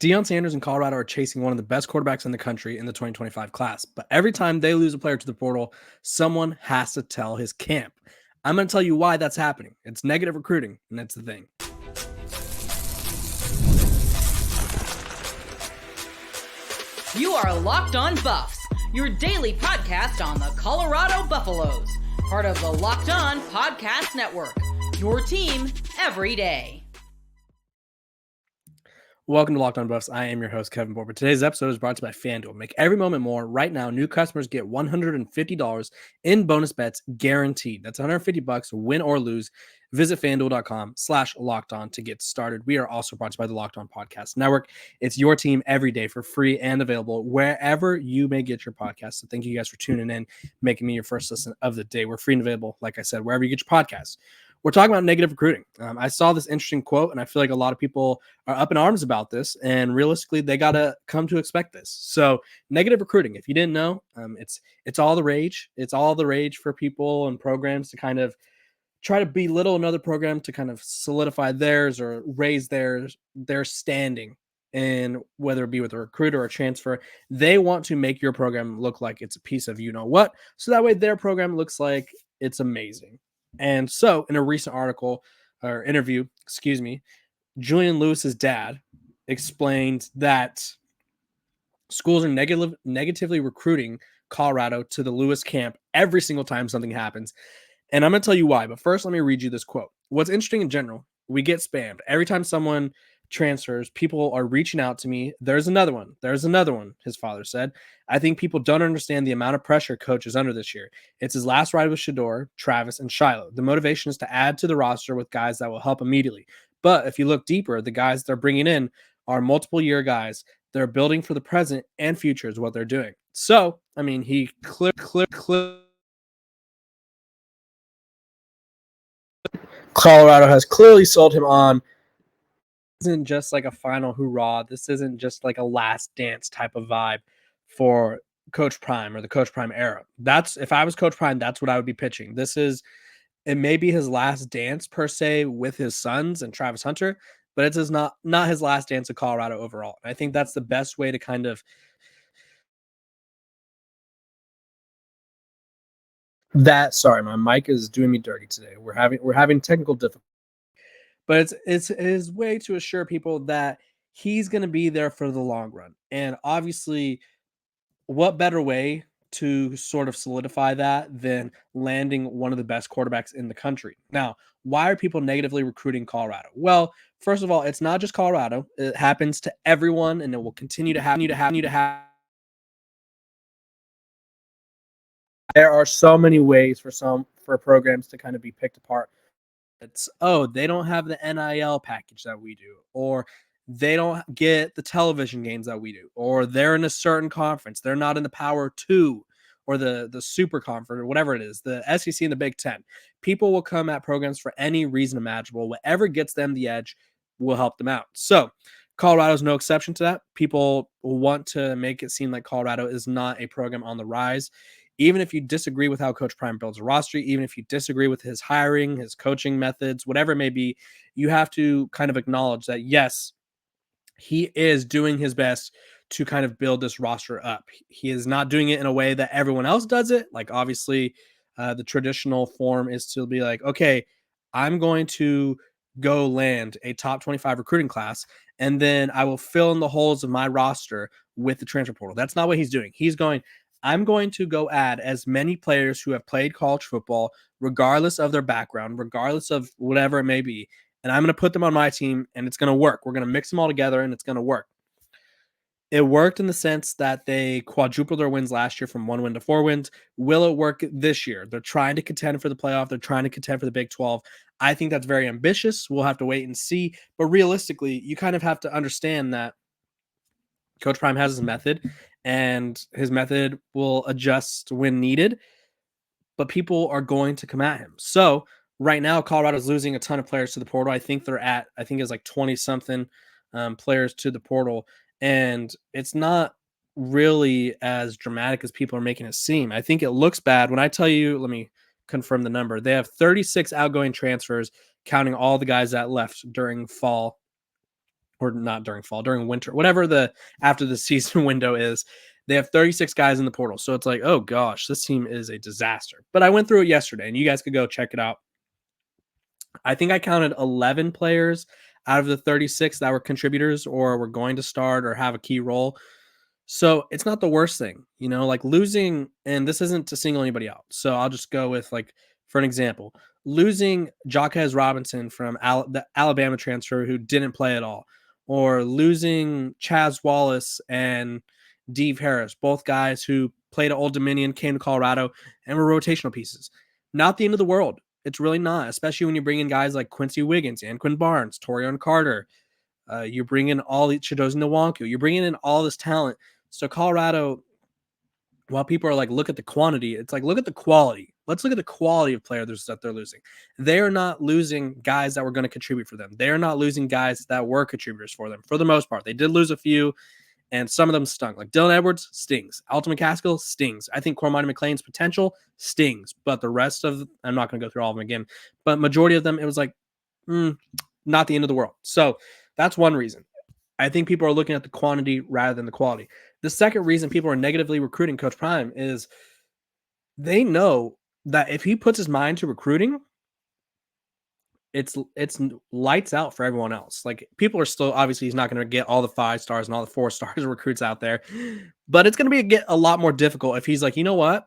Deion Sanders and Colorado are chasing one of the best quarterbacks in the country in the 2025 class. But every time they lose a player to the portal, someone has to tell his camp. I'm going to tell you why that's happening. It's negative recruiting, and that's the thing. You are Locked On Buffs, your daily podcast on the Colorado Buffaloes, part of the Locked On Podcast Network, your team every day. Welcome to Locked On Buffs. I am your host, Kevin Borber. Today's episode is brought to you by FanDuel. Make every moment more. Right now, new customers get $150 in bonus bets guaranteed. That's $150, win or lose. Visit FanDuel.com/LockedOn to get started. We are also brought to you by the Locked On Podcast Network. It's your team every day for free and available wherever you may get your podcast. So thank you guys for tuning in, making me your first listen of the day. We're free and available, like I said, wherever you get your podcasts. We're talking about negative recruiting. I saw this interesting quote, and I feel like a lot of people are up in arms about this, and realistically, they got to come to expect this. So negative recruiting, if you didn't know, it's all the rage. It's all the rage for people and programs to kind of try to belittle another program to kind of solidify theirs or raise their standing. And whether it be with a recruiter or a transfer, they want to make your program look like it's a piece of you-know-what, so that way their program looks like it's amazing. And so in a recent article or interview, Julian Lewis's dad explained that schools are negatively recruiting Colorado to the Lewis camp every single time something happens. And I'm going to tell you why. But first, let me read you this quote. What's interesting in general, we get spammed. Every time someone transfers, people are reaching out to me. There's another one, his father said. I think people don't understand the amount of pressure coach is under this year. It's his last ride with Shador, Travis, and Shiloh. The motivation is to add to the roster with guys that will help immediately. But if you look deeper, the guys they're bringing in are multiple year guys. They're building for the present and future is what they're doing. So, I mean, he Colorado has clearly sold him on. Isn't just like a final hoorah. This isn't just like a last dance type of vibe for Coach Prime or the Coach Prime era. That's, if I was Coach Prime, that's what I would be pitching. It may be his last dance per se with his sons and Travis Hunter, but it is not his last dance at Colorado overall. And I think that's the best way to kind of sorry, my mic is doing me dirty today. We're having technical difficulties. But it's his way to assure people that he's going to be there for the long run. And obviously, what better way to sort of solidify that than landing one of the best quarterbacks in the country? Now, why are people negatively recruiting Colorado? Well, first of all, it's not just Colorado. It happens to everyone, and it will continue to happen. There are so many ways for programs to kind of be picked apart. It's, they don't have the NIL package that we do, or they don't get the television games that we do, or they're in a certain conference. They're not in the Power 2 or the Super Conference or whatever it is, the SEC and the Big Ten. People will come at programs for any reason imaginable. Whatever gets them the edge will help them out. So Colorado's no exception to that. People want to make it seem like Colorado is not a program on the rise. Even if you disagree with how Coach Prime builds a roster, even if you disagree with his hiring, his coaching methods, whatever it may be, you have to kind of acknowledge that, yes, he is doing his best to kind of build this roster up. He is not doing it in a way that everyone else does it. Like, obviously, the traditional form is to be like, okay, I'm going to go land a top 25 recruiting class, and then I will fill in the holes of my roster with the transfer portal. That's not what he's doing. He's going, I'm going to go add as many players who have played college football, regardless of their background, regardless of whatever it may be, and I'm going to put them on my team, and it's going to work. We're going to mix them all together, and it's going to work. It worked in the sense that they quadrupled their wins last year from 1 win to 4 wins. Will it work this year? They're trying to contend for the playoff. They're trying to contend for the Big 12. I think that's very ambitious. We'll have to wait and see. But realistically, you kind of have to understand that Coach Prime has his method, and his method will adjust when needed, but people are going to come at him. So right now, Colorado's losing a ton of players to the portal. I think it's like 20-something players to the portal, and it's not really as dramatic as people are making it seem. I think it looks bad. When I tell you, let me confirm the number. They have 36 outgoing transfers, counting all the guys that left during fall or not during fall, during winter, whatever the after the season window is. They have 36 guys in the portal. So it's like, oh gosh, this team is a disaster. But I went through it yesterday and you guys could go check it out. I think I counted 11 players out of the 36 that were contributors or were going to start or have a key role. So it's not the worst thing, like losing, and this isn't to single anybody out. So I'll just go with, like, for an example, losing Jaquez Robinson from the Alabama transfer who didn't play at all, or losing Chaz Wallace and Dave Harris, both guys who played at Old Dominion, came to Colorado, and were rotational pieces. Not the end of the world. It's really not, especially when you bring in guys like Quincy Wiggins and Quinn Barnes, Torian Carter. You're bringing all the Chidozie Nwanku. You're bringing in all this talent. So Colorado, while people are like, look at the quantity, it's like, look at the quality. Let's look at the quality of players that they're losing. They are not losing guys that were going to contribute for them. They are not losing guys that were contributors for them. For the most part, they did lose a few, and some of them stung. Like Dylan Edwards stings. Alton McCaskill stings. I think Cormani McLean's potential stings. But the rest of, I'm not going to go through all of them again, but majority of them, it was like, not the end of the world. So that's one reason. I think people are looking at the quantity rather than the quality. The second reason people are negatively recruiting Coach Prime is they know that if he puts his mind to recruiting, it's lights out for everyone else. Like, people are still, obviously he's not going to get all the 5 stars and all the 4 stars recruits out there, but it's going to get a lot more difficult if he's like, you know what,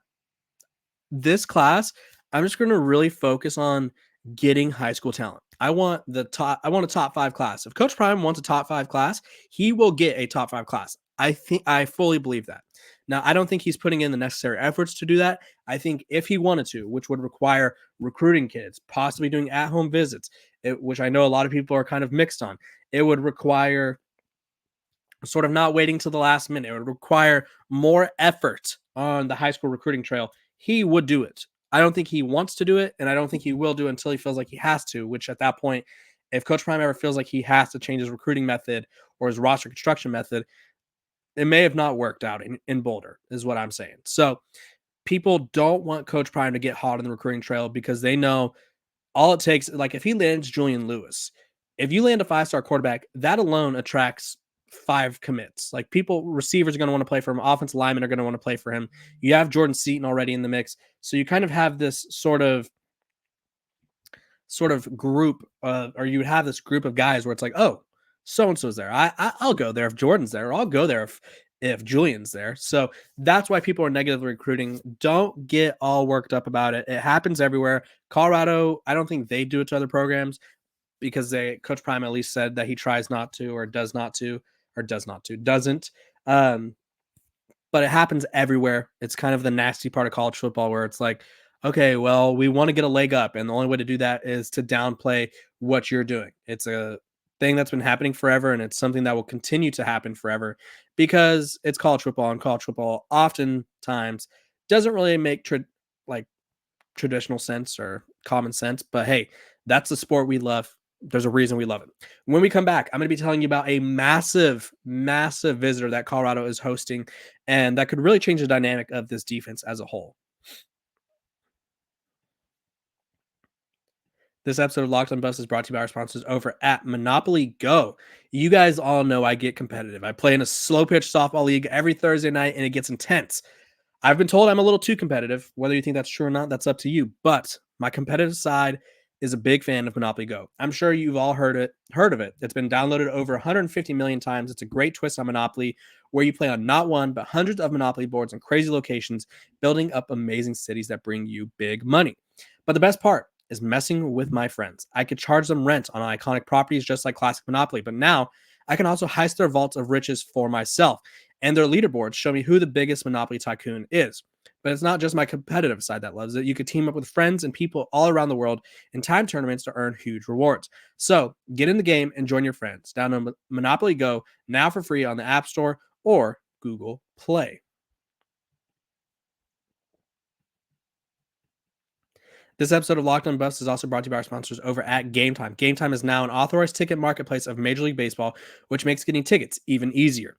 this class, I'm just going to really focus on getting high school talent. I want a top 5 class. If Coach Prime wants a top 5 class, he will get a top 5 class. I fully believe that. Now, I don't think he's putting in the necessary efforts to do that. I think if he wanted to, which would require recruiting kids, possibly doing at-home visits, which I know a lot of people are kind of mixed on, it would require sort of not waiting till the last minute. It would require more effort on the high school recruiting trail. He would do it. I don't think he wants to do it, and I don't think he will do it until he feels like he has to, which at that point, if Coach Prime ever feels like he has to change his recruiting method or his roster construction method, it may have not worked out in Boulder, is what I'm saying. So people don't want Coach Prime to get hot on the recruiting trail because they know all it takes, like if he lands Julian Lewis, if you land a 5-star quarterback, that alone attracts 5 commits. Like, receivers are going to want to play for him. Offensive linemen are going to want to play for him. You have Jordan Seaton already in the mix. So you kind of have this sort of group, or you would have this group of guys where it's like, oh, so-and-so's there. I'll go there if Jordan's there, or I'll go there if Julian's there. So that's why people are negatively recruiting. Don't get all worked up about it. It happens everywhere. Colorado, I don't think they do it to other programs because Coach Prime at least said that he tries not to, or doesn't. But it happens everywhere. It's kind of the nasty part of college football where it's like, okay, well, we want to get a leg up, and the only way to do that is to downplay what you're doing. It's a thing that's been happening forever, and it's something that will continue to happen forever because it's college football, and college football oftentimes doesn't really make traditional sense or common sense. But hey, that's the sport we love. There's a reason we love it. When we come back, I'm going to be telling you about a massive, massive visitor that Colorado is hosting, and that could really change the dynamic of this defense as a whole. This episode of Locked on Buffs is brought to you by our sponsors over at Monopoly Go. You guys all know I get competitive. I play in a slow pitch softball league every Thursday night, and it gets intense. I've been told I'm a little too competitive. Whether you think that's true or not, that's up to you. But my competitive side is a big fan of Monopoly Go. I'm sure you've all heard of it. It's been downloaded over 150 million times. It's a great twist on Monopoly where you play on not one, but hundreds of Monopoly boards in crazy locations, building up amazing cities that bring you big money. But the best part is messing with my friends. I could charge them rent on iconic properties just like classic Monopoly, but now I can also heist their vaults of riches for myself. And their leaderboards show me who the biggest Monopoly tycoon is. But it's not just my competitive side that loves it. You could team up with friends and people all around the world in time tournaments to earn huge rewards. So get in the game and join your friends. Download Monopoly Go now for free on the App Store or Google Play. This episode of Locked on Buffs is also brought to you by our sponsors over at Gametime. Gametime is now an authorized ticket marketplace of Major League Baseball, which makes getting tickets even easier.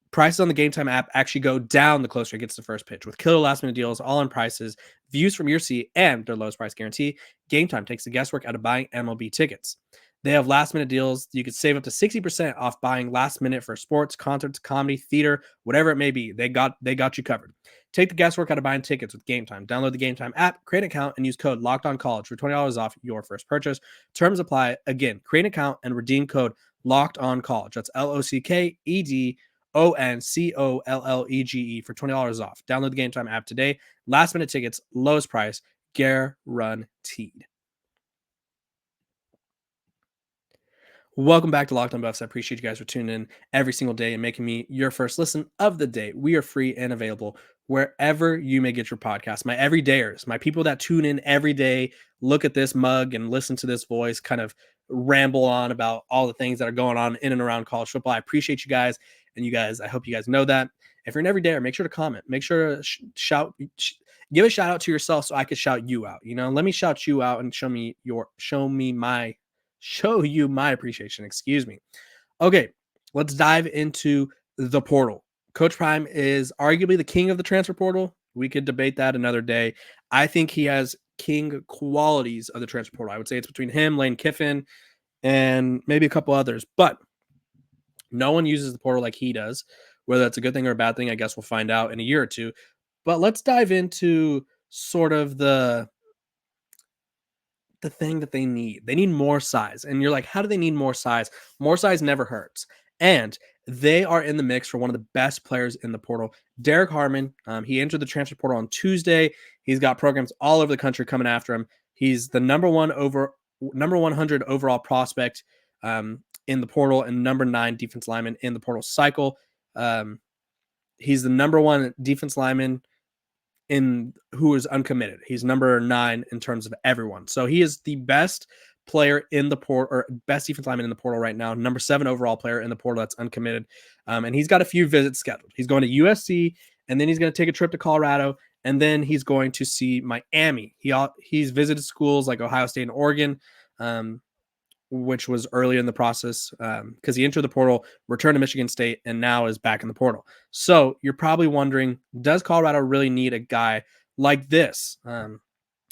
Prices on the Gametime app actually go down the closer it gets to the first pitch. With killer last-minute deals, all-in prices, views from your seat, and their lowest price guarantee, Gametime takes the guesswork out of buying MLB tickets. They have last minute deals. You could save up to 60% off buying last minute for sports, concerts, comedy, theater, whatever it may be. They got you covered. Take the guesswork out of buying tickets with Gametime. Download the Gametime app, create an account, and use code LOCKEDONCollege for $20 off your first purchase. Terms apply. Again, create an account and redeem code LOCKEDONCollege. That's LOCKEDONCOLLEGE for $20 off. Download the Gametime app today. Last minute tickets, lowest price, guaranteed. Welcome back to Locked On Buffs. I appreciate you guys for tuning in every single day and making me your first listen of the day. We are free and available wherever you may get your podcast. My everydayers, my people that tune in every day, look at this mug and listen to this voice kind of ramble on about all the things that are going on in and around college football. I appreciate you guys, and you guys, I hope you guys know that. If you're an everydayer, make sure to comment. Make sure to give a shout out to yourself so I could shout you out. Let me shout you out and show you my appreciation. Excuse me. Okay, let's dive into the portal. Coach Prime is arguably the king of the transfer portal. We could debate that another day. I think he has king qualities of the transfer portal. I would say it's between him, Lane Kiffin, and maybe a couple others, but no one uses the portal like he does. Whether that's a good thing or a bad thing, I guess we'll find out in a year or two. But let's dive into sort of the thing that they need. They need more size. And you're like, how do they need more size? More size never hurts. And they are in the mix for one of the best players in the portal, Derek Harmon. He entered the transfer portal on Tuesday. He's got programs all over the country coming after him. He's the number 100 overall prospect in the portal and number 9 defense lineman in the portal cycle. He's the number 1 defense lineman who is uncommitted. He's number 9 in terms of everyone. So he is the best player in the portal, or best defense lineman in the portal right now. Number 7 overall player in the portal that's uncommitted. And he's got a few visits scheduled. He's going to USC, and then he's going to take a trip to Colorado, and then he's going to see Miami. He's visited schools like Ohio State and Oregon, which was early in the process because he entered the portal, returned to Michigan State, and now is back in the portal. So you're probably wondering, does Colorado really need a guy like this?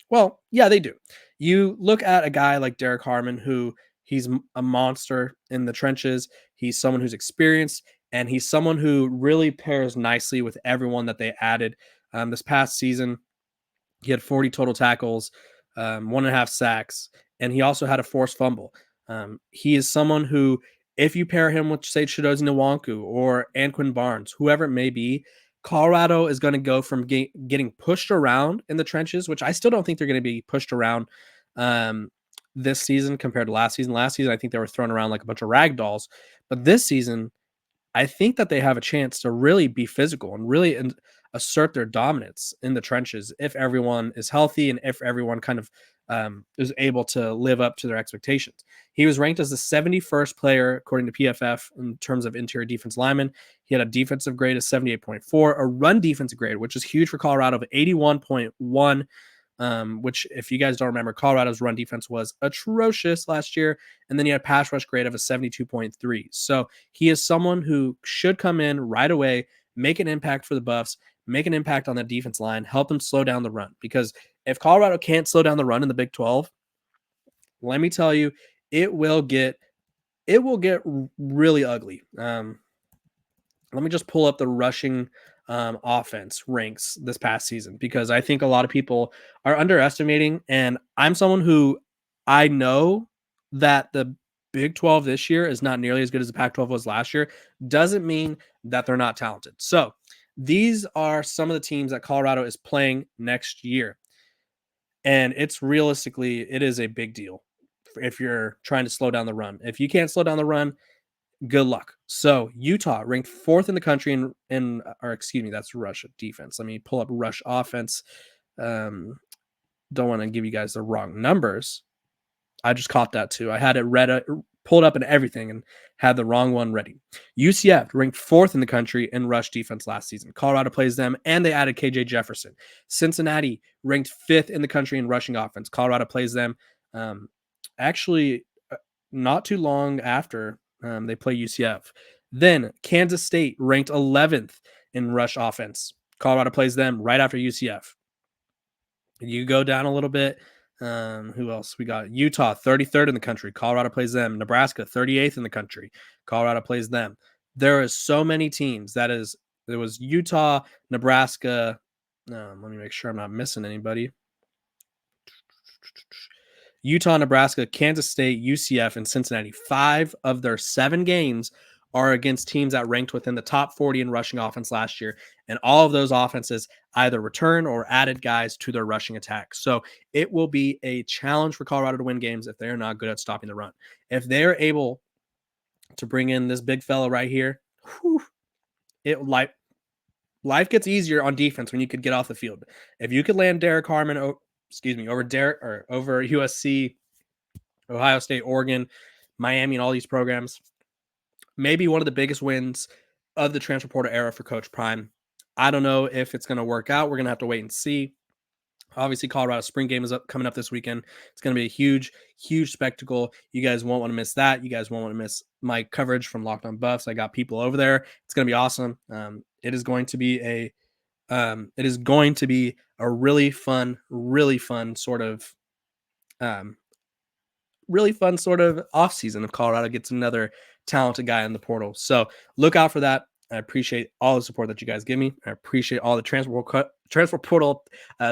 Well, yeah, they do. You look at a guy like Derek Harmon, who he's a monster in the trenches. He's someone who's experienced, and he's someone who really pairs nicely with everyone that they added this past season. He had 40 total tackles, 1.5 sacks, and he also had a forced fumble. He is someone who, if you pair him with, say, Chidozie Nwanku or Anquin Barnes, whoever it may be, Colorado is going to go from getting pushed around in the trenches, which I still don't think they're going to be pushed around this season compared to last season. Last season, I think they were thrown around like a bunch of rag dolls. But this season, I think that they have a chance to really be physical and really assert their dominance in the trenches if everyone is healthy and if everyone kind of is able to live up to their expectations. He was ranked as the 71st player, according to PFF, in terms of interior defense lineman. He had a defensive grade of 78.4, a run defensive grade, which is huge for Colorado, of 81.1, which, if you guys don't remember, Colorado's run defense was atrocious last year. And then he had a pass rush grade of a 72.3. So he is someone who should come in right away, make an impact for the Buffs, make an impact on that defense line, help them slow down the run. Because if Colorado can't slow down the run in the Big 12, let me tell you, it will get really ugly. Let me just pull up the rushing offense ranks this past season, because I think a lot of people are underestimating. And I'm someone who, I know that the Big 12 this year is not nearly as good as the Pac-12 was last year. Doesn't mean that they're not talented. So these are some of the teams that Colorado is playing next year. And it is a big deal if you're trying to slow down the run. If you can't slow down the run, good luck. So Utah ranked 4th in the country that's rush defense. Let me pull up rush offense. Don't want to give you guys the wrong numbers. I just caught that too. I had it pulled up and everything and had the wrong one ready. UCF ranked 4th in the country in rush defense last season. Colorado plays them, and they added KJ Jefferson. Cincinnati ranked 5th in the country in rushing offense. Colorado plays them. Actually, not too long after they play UCF. Then Kansas State ranked 11th in rush offense. Colorado plays them right after UCF. You go down a little bit. Who else? We got Utah, 33rd in the country. Colorado plays them. Nebraska, 38th in the country. Colorado plays them. There is so many teams. There was Utah, Nebraska. Let me make sure I'm not missing anybody. Utah, Nebraska, Kansas State, UCF, and Cincinnati. 5 of their 7 games are against teams that ranked within the top 40 in rushing offense last year. And all of those offenses either return or added guys to their rushing attack. So it will be a challenge for Colorado to win games if they're not good at stopping the run. If they're able to bring in this big fella right here, life gets easier on defense when you could get off the field. If you could land Derek Harmon, over USC, Ohio State, Oregon, Miami, and all these programs, maybe one of the biggest wins of the transfer portal era for Coach Prime. I don't know if it's going to work out. We're going to have to wait and see. Obviously, Colorado spring game is coming up this weekend. It's going to be a huge, huge spectacle. You guys won't want to miss that. You guys won't want to miss my coverage from Locked On Buffs. I got people over there. It's going to be awesome. It is going to be a really fun sort of off season if Colorado gets another talented guy in the portal. So look out for that. I appreciate all the support that you guys give me. I appreciate all the transfer portal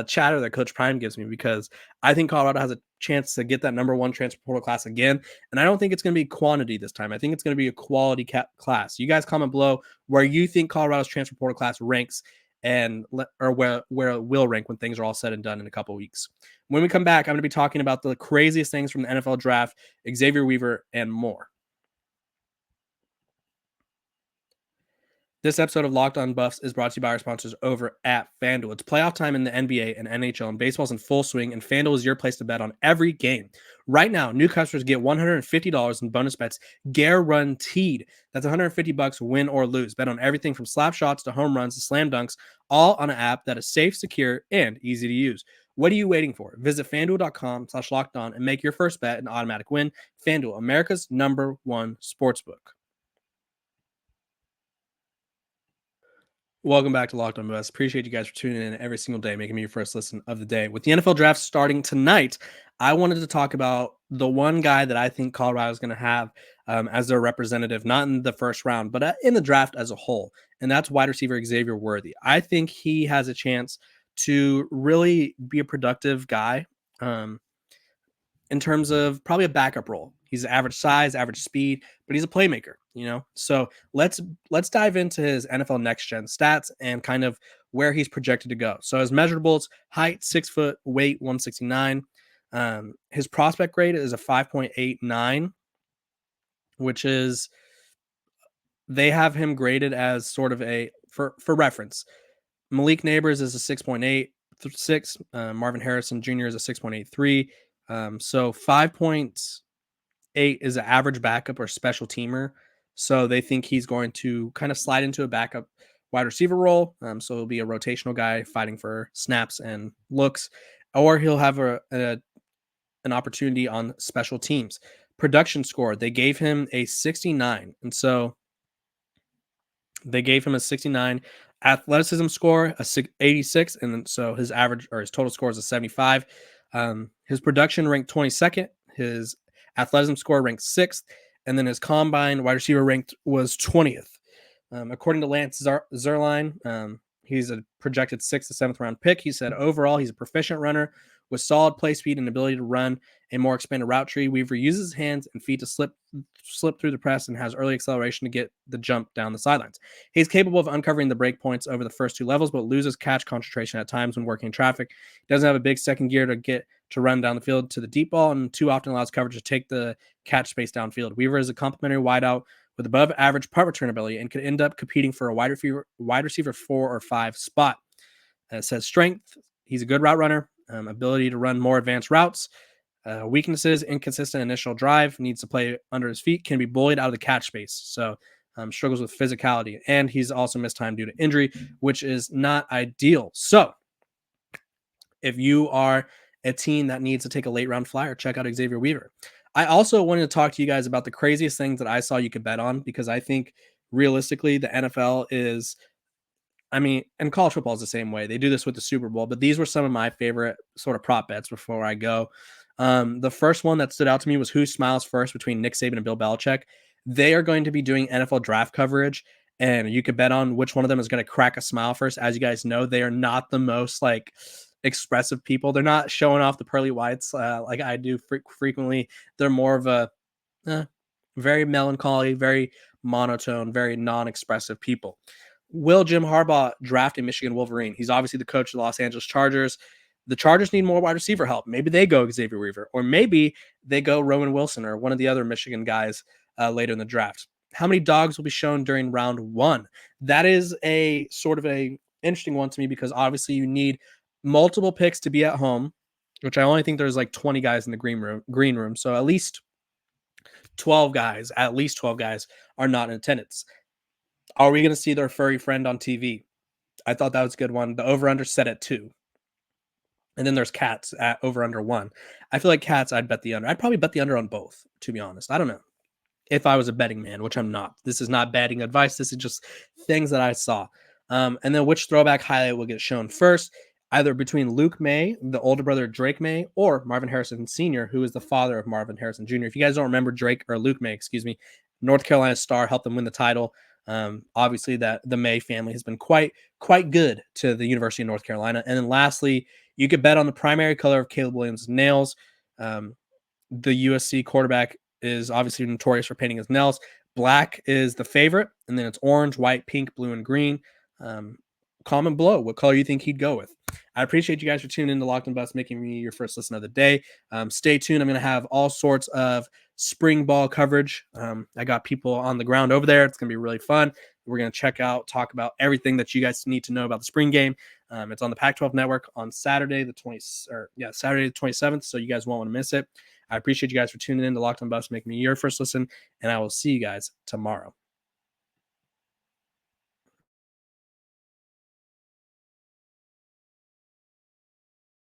chatter that Coach Prime gives me, because I think Colorado has a chance to get that number 1 transfer portal class again. And I don't think it's going to be quantity this time. I think it's going to be a quality class. You guys comment below where you think Colorado's transfer portal class ranks, or where it will rank when things are all said and done in a couple weeks. When we come back, I'm going to be talking about the craziest things from the NFL draft, Xavier Weaver, and more. This episode of Locked On Buffs is brought to you by our sponsors over at FanDuel. It's playoff time in the NBA and NHL, and baseball's in full swing, and FanDuel is your place to bet on every game. Right now, new customers get $150 in bonus bets guaranteed. That's $150 win or lose. Bet on everything from slap shots to home runs to slam dunks, all on an app that is safe, secure, and easy to use. What are you waiting for? Visit FanDuel.com/lockedon and make your first bet an automatic win. FanDuel, America's #1 sportsbook. Welcome back to Locked On Buffs. Appreciate you guys for tuning in every single day, making me your first listen of the day. With the NFL draft starting tonight, I wanted to talk about the one guy that I think Colorado is going to have as their representative, not in the first round, but in the draft as a whole, and that's wide receiver Xavier Worthy. I think he has a chance to really be a productive guy in terms of probably a backup role. He's average size, average speed, but he's a playmaker, So let's dive into his NFL Next Gen stats and kind of where he's projected to go. So his measurables: height 6 foot, weight 169. His prospect grade is a 5.89, which is, they have him graded as sort of for reference, Malik Neighbors is a 6.86. Marvin Harrison Jr. is a 6.83. So 5.8 is an average backup or special teamer. So they think he's going to kind of slide into a backup wide receiver role. So he'll be a rotational guy fighting for snaps and looks, or he'll have an opportunity on special teams. Production score, they gave him a 69. And so they gave him a 69. Athleticism score, a 86. And then so his average or his total score is a 75. His production ranked 22nd. His athleticism score ranked 6th. And then his combine wide receiver ranked was 20th. According to Lance Zierlein, he's a projected 6th to 7th round pick. He said overall, he's a proficient runner with solid play speed and ability to run a more expanded route tree. Weaver uses his hands and feet to slip through the press and has early acceleration to get the jump down the sidelines. He's capable of uncovering the break points over the first 2 levels, but loses catch concentration at times when working in traffic. He doesn't have a big second gear to run down the field to the deep ball, and too often allows coverage to take the catch space downfield. Weaver is a complementary wideout with above average punt return ability and could end up competing for a wide receiver 4 or 5 spot. It says strength: he's a good route runner, ability to run more advanced routes. Weaknesses: inconsistent initial drive, needs to play under his feet, can be bullied out of the catch space. So struggles with physicality, and he's also missed time due to injury, which is not ideal. So if you are a team that needs to take a late round flyer, check out Xavier Weaver. I also wanted to talk to you guys about the craziest things that I saw you could bet on, because I think realistically the NFL is I mean, and college football is the same way. They do this with the Super Bowl, but these were some of my favorite sort of prop bets before I go. The first one that stood out to me was who smiles first between Nick Saban and Bill Belichick. They are going to be doing NFL draft coverage, and you could bet on which one of them is going to crack a smile first. As you guys know, they are not the most like expressive people. They're not showing off the pearly whites like I do frequently. They're more of a very melancholy, very monotone, very non-expressive people. Will Jim Harbaugh draft a Michigan Wolverine? He's obviously the coach of the Los Angeles Chargers. The Chargers need more wide receiver help. Maybe they go Xavier Weaver, or maybe they go Roman Wilson or one of the other Michigan guys later in the draft. How many dogs will be shown during round 1? That is a sort of a interesting one to me because obviously you need multiple picks to be at home, which I only think there's like 20 guys in the green room. So at least 12 guys are not in attendance. Are we going to see their furry friend on TV? I thought that was a good one. The over-under set at 2. And then there's cats at over-under 1. I feel like cats, I'd bet the under. I'd probably bet the under on both, to be honest. I don't know. If I was a betting man, which I'm not. This is not betting advice. This is just things that I saw. And then which throwback highlight will get shown first? Either between Luke May, the older brother of Drake May, or Marvin Harrison Sr., who is the father of Marvin Harrison Jr. If you guys don't remember Luke May, North Carolina star, helped them win the title. Obviously, that the May family has been quite good to the University of North Carolina. And then lastly, you could bet on the primary color of Caleb Williams' nails. The USC quarterback is obviously notorious for painting his nails. Black is the favorite, and then it's orange, white, pink, blue, and green. Comment below what color you think he'd go with. I appreciate you guys for tuning in to Locked On Buffs, making me your first listen of the day. Stay tuned. I'm going to have all sorts of spring ball coverage. I got people on the ground over there. It's going to be really fun. We're going to talk about everything that you guys need to know about the spring game. It's on the Pac-12 network on Saturday the 27th, so you guys won't want to miss it. I appreciate you guys for tuning in to Locked On Buffs, making me your first listen, and I will see you guys tomorrow.